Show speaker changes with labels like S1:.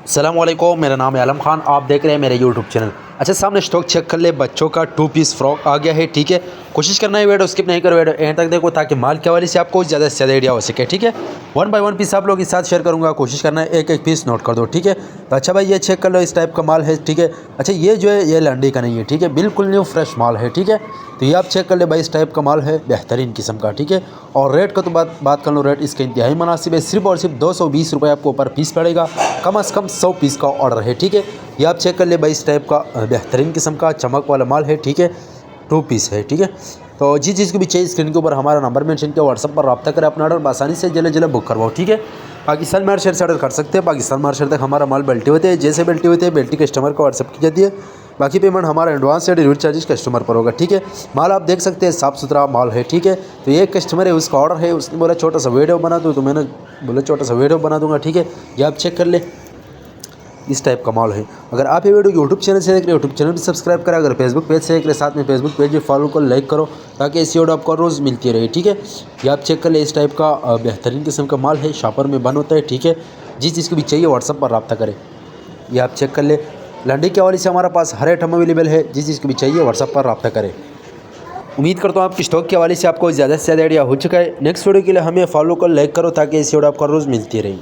S1: अस्सलाम वालेकुम, मेरा नाम है आलम खान। आप देख रहे हैं मेरे यूट्यूब चैनल। अच्छा, सामने स्टॉक चेक कर ले। बच्चों का 2 पीस फ्रॉक आ गया है। ठीक है, कोशिश करना है वीडियो स्किप नहीं करो, वीडियो एंड तक देखो ताकि माल के हवाले से आपको ज़्यादा से ज़्यादा आइडिया हो सके। ठीक है, 1 बाय 1 पीस आप लोगों के साथ शेयर करूंगा। कोशिश करना है एक एक पीस नोट कर दो। ठीक है, तो अच्छा भाई ये चेक कर लो, इस टाइप का माल है। ठीक है, अच्छा ये जो है ये लंडी का नहीं है। ठीक है, बिल्कुल न्यू फ्रेश माल है। ठीक है, तो ये आप चेक कर ले भाई, इस टाइप का माल है, बेहतरीन किस्म का। ठीक है, और रेट का तो बात कर लो, रेट इसका इंतहाई मुनासिब है। सिर्फ और सिर्फ 220 रुपये आपको पर पीस पड़ेगा। कम से कम 100 पीस का ऑर्डर है। ठीक है, ये आप चेक कर ले भाई, इस टाइप का बेहतरीन किस्म का चमक वाला माल है। ठीक है, 2 पीस है। ठीक है, तो जिस चीज़ को भी चाहिए स्क्रीन के ऊपर हमारा नंबर मेंशन किया, व्हाट्सअप पर रब्ता करें, अपना ऑर्डर आसानी से जल्द बुक करवाओ। ठीक है, पाकिस्तान मार्केट से ऑर्डर कर सकते हैं। पाकिस्तान मार्केट तक हमारा माल बेल्टी होते हैं। जैसे बेल्टी होते हैं, बेल्टी कस्टमर को व्हाट्सअप की जाती है। बाकी पेमेंट हमारा एडवांस या डिलीवरी चार्जेस कस्टमर पर होगा। ठीक है, माल आप देख सकते हैं, साफ़ सुथरा माल है। ठीक है, तो ये कस्टमर है, उसका ऑर्डर है, उसने बोला छोटा सा वीडियो बना दो, तो मैंने बोला छोटा सा वीडियो बना दूंगा। ठीक है, ये आप चेक कर ले, इस टाइप का माल है। अगर आप ये वीडियो यूट्यूब चैनल से देख रहे हो, यूट्यूब चैनल भी सब्सक्राइब करें। अगर फेसबुक पेज से देख रहे, साथ में फेसबुक पेज भी फॉलो कर, लाइक करो, ताकि ऐसी वीडियो आपको रोज़ मिलती रहे। ठीक है, ये आप चेक कर ले, इस टाइप का बेहतरीन किस्म का माल है, शॉपर में बन होता है। ठीक है, जिस चीज़ को भी चाहिए व्हाट्सअप पर रब्ता करें। ये आप चेक कर ले, लंडी के हवाले से हमारे पास हर आइटम अवेलेबल है। जिस चीज़ को भी चाहिए व्हाट्सअप पर रब्ता करें। उम्मीद करता हूँ आपकी स्टॉक के हवाले से आपको ज़्यादा से ज़्यादा आइडिया हो चुका है। नेक्स्ट वीडियो के लिए हमें फॉलो कर, लाइक करो, ताकि ऐसी वीडियो आपको रोज़ मिलती रहे।